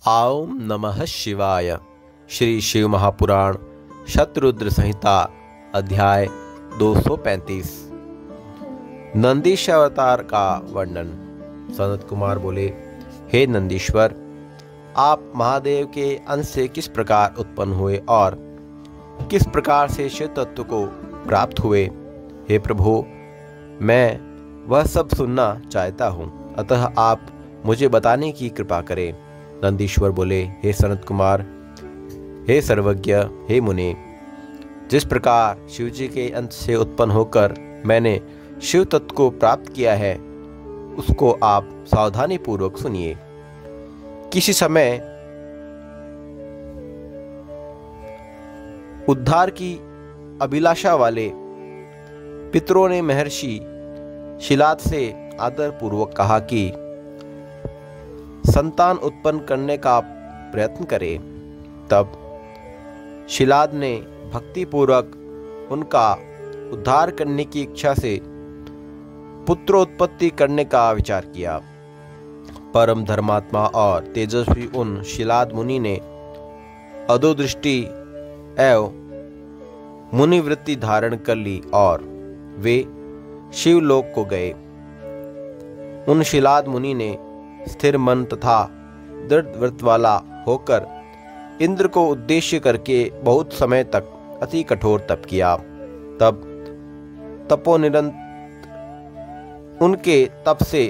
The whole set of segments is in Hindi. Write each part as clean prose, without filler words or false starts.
ओम नमः शिवाय। श्री शिव महापुराण शतरुद्र संहिता अध्याय 235। नंदीश अवतार का वर्णन। सनत कुमार बोले, हे नंदीश्वर, आप महादेव के अंश से किस प्रकार उत्पन्न हुए और किस प्रकार से शिव तत्व को प्राप्त हुए? हे प्रभु, मैं वह सब सुनना चाहता हूँ, अतः आप मुझे बताने की कृपा करें। नंदीश्वर बोले, हे सनत कुमार, हे सर्वज्ञ, हे मुनि, जिस प्रकार शिवजी के अंश से उत्पन्न होकर मैंने शिव तत्व को प्राप्त किया है, उसको आप सावधानी पूर्वक सुनिए। किसी समय उद्धार की अभिलाषा वाले पितरों ने महर्षि शिलाद से आदर पूर्वक कहा कि संतान उत्पन्न करने का प्रयत्न करे। तब शिलाद ने भक्ति पूर्वक उनका उद्धार करने की इच्छा से पुत्रोत्पत्ति करने का विचार किया। परम धर्मात्मा और तेजस्वी उन शिलाद मुनि ने अधोदृष्टि एवं मुनिवृत्ति धारण कर ली और वे शिवलोक को गए। उन शिलाद मुनि ने स्थिर मन तथा दृढ़ व्रत वाला होकर इंद्र को उद्देश्य करके बहुत समय तक अति कठोर तप किया। तब तपोनिरंत उनके तप से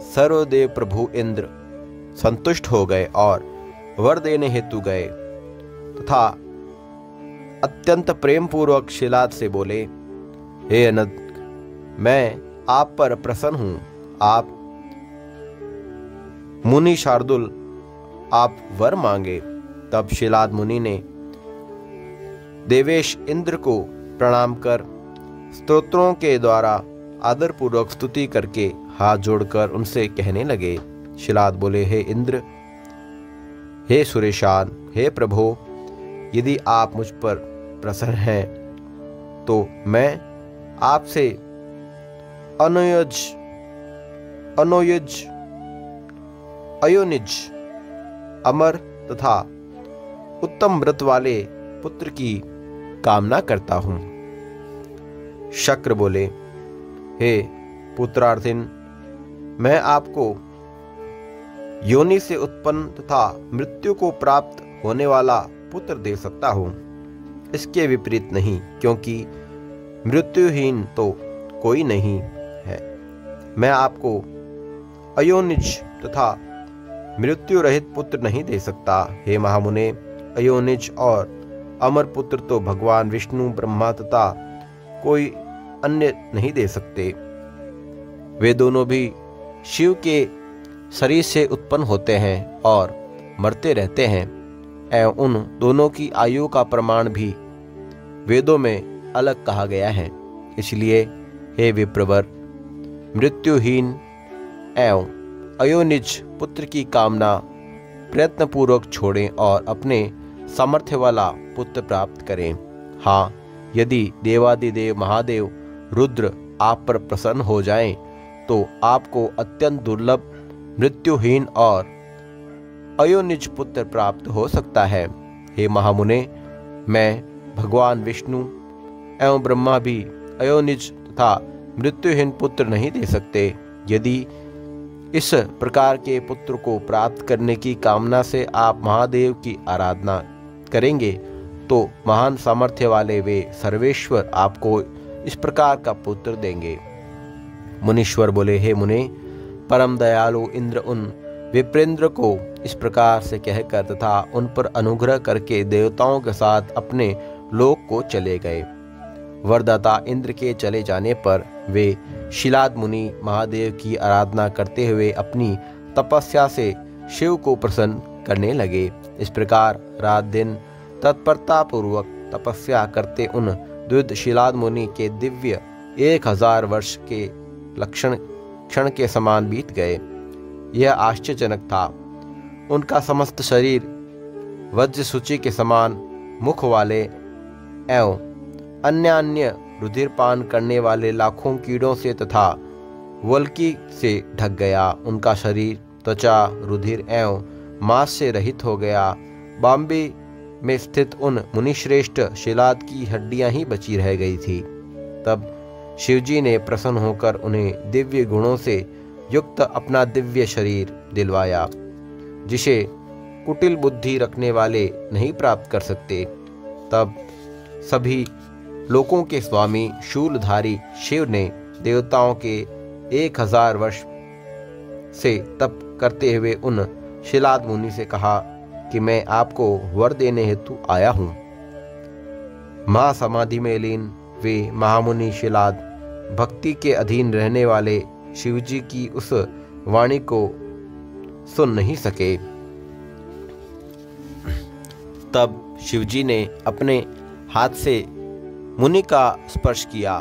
सर्वदेव प्रभु इंद्र संतुष्ट हो गए और वर देने हेतु गए तथा अत्यंत प्रेम पूर्वक शिलाद से बोले, हे अनंत, मैं आप पर प्रसन्न हूँ। आप मुनि शार्दुल, आप वर मांगे। तब शिलाद मुनि ने देवेश इंद्र को प्रणाम कर स्तोत्रों के द्वारा आदर पूर्वक स्तुति करके हाथ जोड़कर उनसे कहने लगे। शिलाद बोले, हे इंद्र, हे सुरेशान, हे प्रभो, यदि आप मुझ पर प्रसन्न हैं तो मैं आपसे अयोनिज अमर तथा उत्तम व्रत वाले पुत्र की कामना करता हूं। शक्र बोले, हे पुत्रार्थिन, मैं आपको योनि से उत्पन्न तथा मृत्यु को प्राप्त होने वाला पुत्र दे सकता हूं। इसके विपरीत नहीं, क्योंकि मृत्युहीन तो कोई नहीं है। मैं आपको अयोनिज तथा मृत्यु रहित पुत्र नहीं दे सकता। हे महामुने, अयोनिज और अमर पुत्र तो भगवान विष्णु, ब्रह्मा तथा कोई अन्य नहीं दे सकते। वे दोनों भी शिव के शरीर से उत्पन्न होते हैं और मरते रहते हैं, एवं उन दोनों की आयु का प्रमाण भी वेदों में अलग कहा गया है। इसलिए हे विप्रवर, मृत्युहीन एवं अयोनिज पुत्र की कामना प्रयत्न पूर्वक छोड़ें और अपने सामर्थ्य वाला पुत्र प्राप्त करें। हाँ, यदि देवादिदेव महादेव रुद्र आप पर प्रसन्न हो जाएं, तो आपको अत्यंत दुर्लभ मृत्युहीन और अयोनिज पुत्र प्राप्त हो सकता है। हे महामुने, मैं भगवान विष्णु एवं ब्रह्मा भी अयोनिज तथा मृत्युहीन पुत्र नहीं दे सकते। यदि इस प्रकार के पुत्र को प्राप्त करने की कामना से आप महादेव की आराधना करेंगे, तो महान सामर्थ्य वाले वे सर्वेश्वर आपको इस प्रकार का पुत्र देंगे। मुनीश्वर बोले, हे मुने, परम दयालु इंद्र उन विप्रेंद्र को इस प्रकार से कहकर तथा उन पर अनुग्रह करके देवताओं के साथ अपने लोक को चले गए। वरदाता इंद्र के चले जाने पर वे शिलाद मुनि महादेव की आराधना करते हुए अपनी तपस्या से शिव को प्रसन्न करने लगे। इस प्रकार रात दिन तत्परता पूर्वक तपस्या करते उन द्विज शिलाद मुनि के दिव्य 1000 वर्ष के लक्षण क्षण के समान बीत गए। यह आश्चर्यजनक था। उनका समस्त शरीर वज्र सूची के समान मुख वाले एवं अन्य रुधिरपान करने वाले लाखों कीड़ों से तथा वल्की से ढक गया। उनका शरीर त्वचा, रुधिर एवं मांस से रहित हो गया। बॉम्बे में स्थित उन मुनिश्रेष्ठ शिलाद की हड्डियां ही बची रह गई थी। तब शिवजी ने प्रसन्न होकर उन्हें दिव्य गुणों से युक्त अपना दिव्य शरीर दिलवाया, जिसे कुटिल बुद्धि रखने वाले नहीं प्राप्त कर सकते। तब सभी लोकों के स्वामी शूलधारी शिव ने देवताओं के 1000 वर्ष से तप करते हुए उन शिलाद मुनि से कहा कि मैं आपको वर देने हेतु आया हूं। महासमाधि में लीन वे महामुनि शिलाद भक्ति के अधीन रहने वाले शिवजी की उस वाणी को सुन नहीं सके। तब शिवजी ने अपने हाथ से मुनि का स्पर्श किया।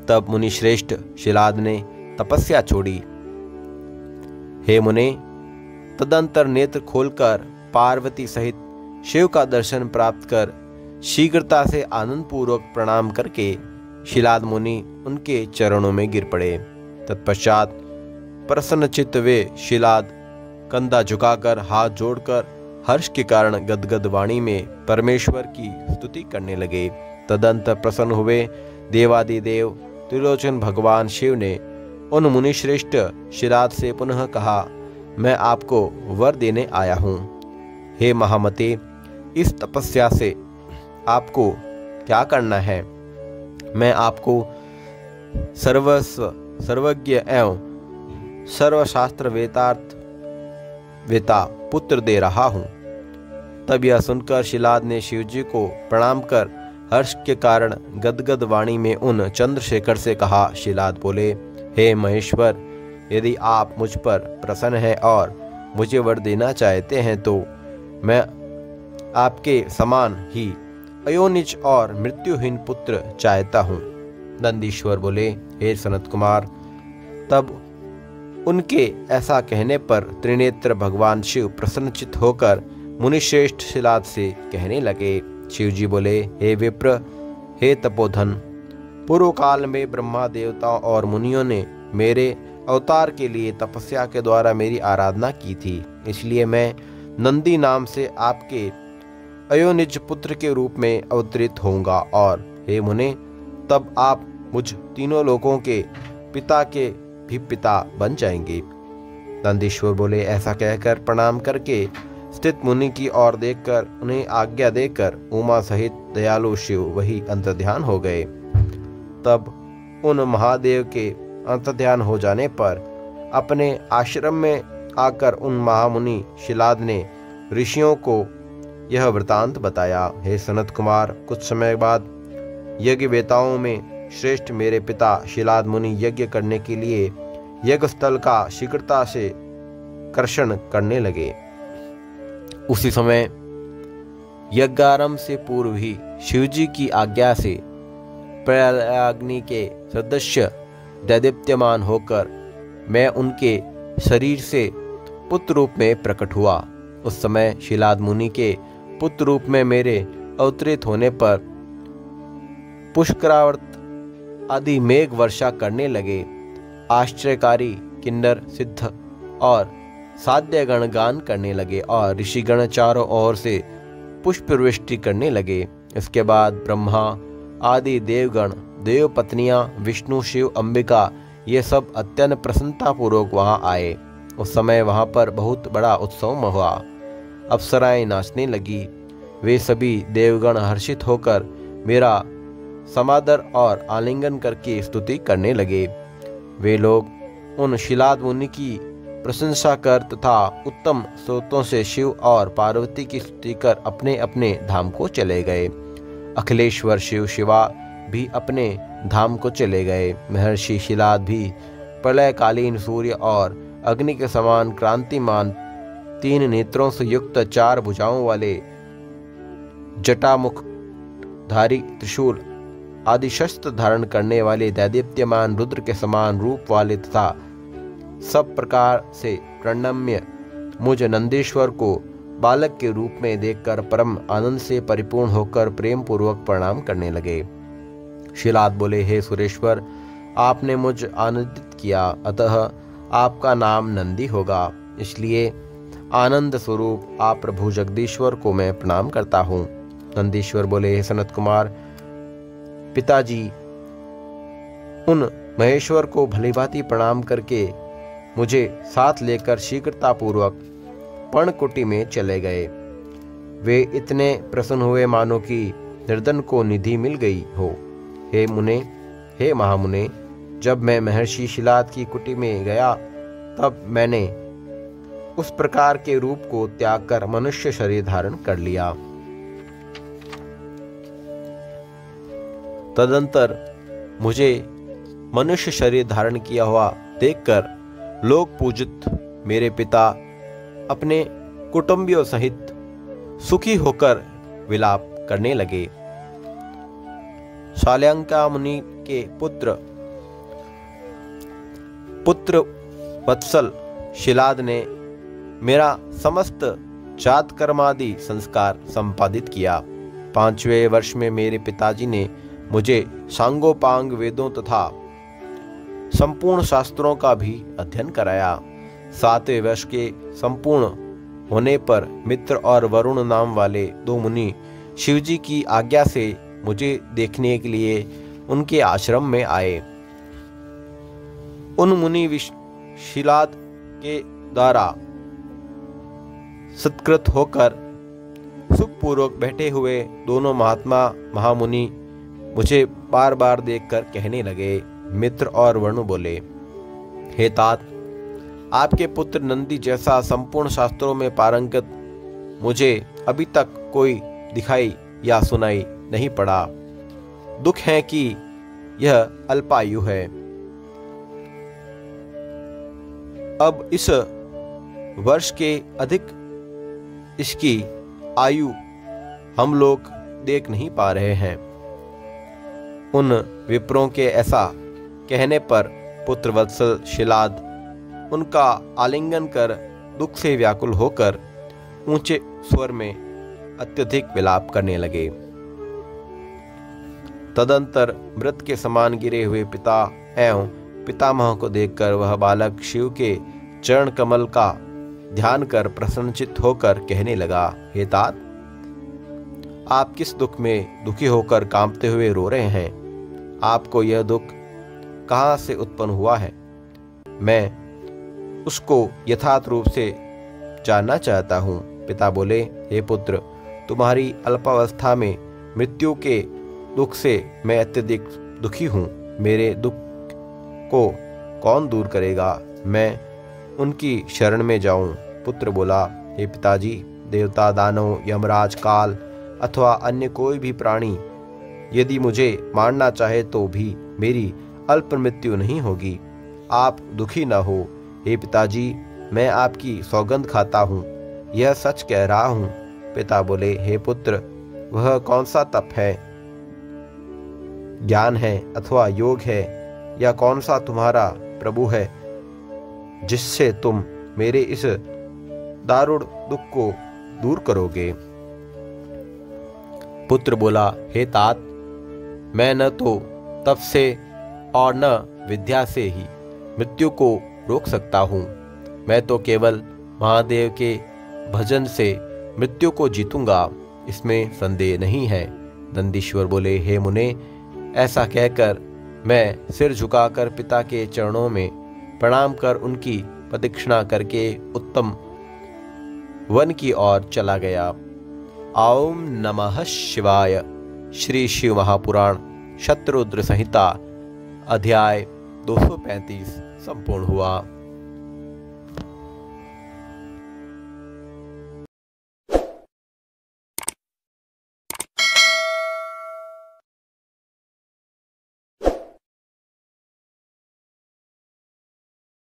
तब मुनि श्रेष्ठ शिलाद ने तपस्या छोड़ी। हे मुने, तदंतर नेत्र खोलकर पार्वती सहित शिव का दर्शन प्राप्त कर शीघ्रता से आनंद पूर्वक प्रणाम करके शिलाद मुनि उनके चरणों में गिर पड़े। तत्पश्चात प्रसन्नचित्त वे शिलाद कंधा झुकाकर हाथ जोड़कर हर्ष के कारण गदगद वाणी में परमेश्वर की स्तुति करने लगे। तदंतर प्रसन्न हुए देवादिदेव त्रिलोचन भगवान शिव ने उन मुनिश्रेष्ठ शिलाद से पुनः कहा, मैं आपको वर देने आया हूँ। हे महामते, इस तपस्या से आपको क्या करना है? मैं आपको सर्वज्ञ एवं सर्वशास्त्र वेता पुत्र दे रहा हूँ। तब यह सुनकर शिलाद ने शिवजी को प्रणाम कर हर्ष के कारण गदगद वाणी में उन चंद्रशेखर से कहा। शिलाद बोले, हे महेश्वर, यदि आप मुझ पर प्रसन्न हैं और मुझे वर देना चाहते हैं तो मैं आपके समान ही अयोनिज और मृत्युहीन पुत्र चाहता हूँ। नंदीश्वर बोले, हे सनत कुमार। तब उनके ऐसा कहने पर त्रिनेत्र भगवान शिव प्रसन्नचित्त होकर मुनिश्रेष्ठ शिलाद से कहने लगे। शिवजी बोले, हे विप्र, हे तपोधन, पूर्व काल में ब्रह्मा देवताओं और मुनियों ने मेरे अवतार के लिए तपस्या के द्वारा मेरी आराधना की थी, इसलिए मैं नंदी नाम से आपके अयोनिज पुत्र के रूप में अवतरित होऊंगा। और हे मुने, तब आप मुझ तीनों लोकों के पिता के भी पिता बन जाएंगे। नंदीश्वर बोले, ऐसा कहकर प्रणाम करके स्थित मुनि की ओर देखकर उन्हें आज्ञा देकर उमा सहित दयालु शिव वही अंतर्ध्यान हो गए। तब उन महादेव के अंतर्ध्यान हो जाने पर अपने आश्रम में आकर उन महामुनि शिलाद ने ऋषियों को यह वृतांत बताया। हे सनत कुमार, कुछ समय बाद यज्ञ वेताओं में श्रेष्ठ मेरे पिता शिलाद मुनि यज्ञ करने के लिए यज्ञ स्थल का शीघ्रता से कर्षण करने लगे। उसी समय यज्ञारंभ से पूर्व ही शिवजी की आज्ञा से प्रयाग्नि के सदस्य दैदीप्यमान होकर मैं उनके शरीर से पुत्र रूप में प्रकट हुआ। उस समय शिलाद मुनि के पुत्र रूप में मेरे अवतरित होने पर पुष्करावर्त आदि मेघ वर्षा करने लगे। आश्चर्यकारी किन्नर सिद्ध और साध्य गण गान करने लगे और ऋषिगण चारों ओर से पुष्पवृष्टि करने लगे। इसके बाद ब्रह्मा आदि देवगण, देव पत्नियां, विष्णु, शिव, अंबिका, ये सब अत्यंत प्रसन्नता पूर्वक वहां आए। उस समय वहां पर बहुत बड़ा उत्सव हुआ। अप्सराएं नाचने लगी। वे सभी देवगण हर्षित होकर मेरा समादर और आलिंगन करके स्तुति करने लगे। वे लोग उन शिलाद मुनि की प्रशंसा कर तथा उत्तम स्रोतों से शिव और पार्वती की स्तुति कर अपने अपने धाम को चले गए। अखिलेश्वर शिव शिवा भी अपने धाम को चले गए। महर्षि शिलाद भी प्रलयकालीन सूर्य और अग्नि के समान क्रांतिमान 3 नेत्रों से युक्त 4 भुजाओं वाले जटामुख धारी त्रिशूल आदि शस्त्र धारण करने वाले दैदीप्यमान रुद्र के समान रूप वाले तथा सब प्रकार से प्रणम्य मुझ नंदीश्वर को बालक के रूप में देखकर परम आनंद से परिपूर्ण होकर प्रेम पूर्वक प्रणाम करने लगे। शिलाद बोले, हे सुरेश्वर, आपने मुझ आनंदित किया, अतः आपका नाम नंदी होगा। इसलिए आनंद स्वरूप आप प्रभु जगदीश्वर को मैं प्रणाम करता हूँ। नंदीश्वर बोले, हे सनत कुमार, पिताजी उन महेश्वर को भलीभांति प्रणाम करके मुझे साथ लेकर शीघ्रतापूर्वक पर्णकुटी में चले गए। वे इतने प्रसन्न हुए मानो कि निर्धन को निधि मिल गई हो। हे महामुने, जब मैं महर्षि शिलाद की कुटी में गया तब मैंने उस प्रकार के रूप को त्याग कर मनुष्य शरीर धारण कर लिया। तदंतर मुझे मनुष्य शरीर धारण किया हुआ देखकर लोक पूजित मेरे पिता अपने कुटुंबियों सहित सुखी होकर विलाप करने लगे। शाल्यांका मुनि के पुत्र वत्सल शिलाद ने मेरा समस्त जात कर्मादि संस्कार संपादित किया। 5वें वर्ष में मेरे पिताजी ने मुझे सांगोपांग वेदों तथा संपूर्ण शास्त्रों का भी अध्ययन कराया। 7वें वर्ष के संपूर्ण होने पर मित्र और वरुण नाम वाले 2 मुनि शिवजी की आज्ञा से मुझे देखने के लिए उनके आश्रम में आए। उन मुनि शिलाद के द्वारा सत्कृत होकर सुखपूर्वक बैठे हुए दोनों महामुनि मुझे बार बार देखकर कहने लगे। मित्र और वरुण बोले, हे तात, आपके पुत्र नंदी जैसा संपूर्ण शास्त्रों में पारंगत मुझे अभी तक कोई दिखाई या सुनाई नहीं पड़ा। दुख है कि यह अल्पायु है। अब इस वर्ष के अधिक इसकी आयु हम लोग देख नहीं पा रहे हैं। उन विप्रों के ऐसा कहने पर पुत्र वत्सल शिलाद उनका आलिंगन कर दुख से व्याकुल होकर ऊंचे स्वर में अत्यधिक विलाप करने लगे। तदंतर मृत के समान गिरे हुए पिता एवं पितामह को देखकर वह बालक शिव के चरण कमल का ध्यान कर प्रसन्नचित्त होकर कहने लगा, हे तात, आप किस दुख में दुखी होकर कांपते हुए रो रहे हैं? आपको यह दुख कहाँ से उत्पन्न हुआ है? मैं उसको यथार्थ रूप से जानना चाहता हूँ। पिता बोले, हे पुत्र, तुम्हारी अल्पावस्था में मृत्यु के दुख से मैं अत्यधिक दुखी हूँ। मेरे दुख को कौन दूर करेगा? मैं उनकी शरण में जाऊं। पुत्र बोला, हे पिताजी, देवता, दानव, यमराज, काल अथवा अन्य कोई भी प्राणी यदि मुझे मारना चाहे तो भी मेरी अल्प मृत्यु नहीं होगी। आप दुखी न हो। हे पिताजी, मैं आपकी सौगंध खाता हूँ, यह सच कह रहा हूँ। पिता बोले, हे पुत्र, वह कौन सा तप है, ज्ञान है अथवा योग है, या कौन सा तुम्हारा प्रभु है जिससे तुम मेरे इस दारुण दुख को दूर करोगे? पुत्र बोला, हे तात, मैं न तो तप से और न विद्या से ही मृत्यु को रोक सकता हूँ। मैं तो केवल महादेव के भजन से मृत्यु को जीतूंगा, इसमें संदेह नहीं है। नंदीश्वर बोले, हे मुने, ऐसा कहकर मैं सिर झुकाकर पिता के चरणों में प्रणाम कर उनकी प्रदक्षिणा करके उत्तम वन की ओर चला गया। ओम नमः शिवाय। श्री शिव महापुराण शतरुद्र संहिता अध्याय 235 संपूर्ण हुआ।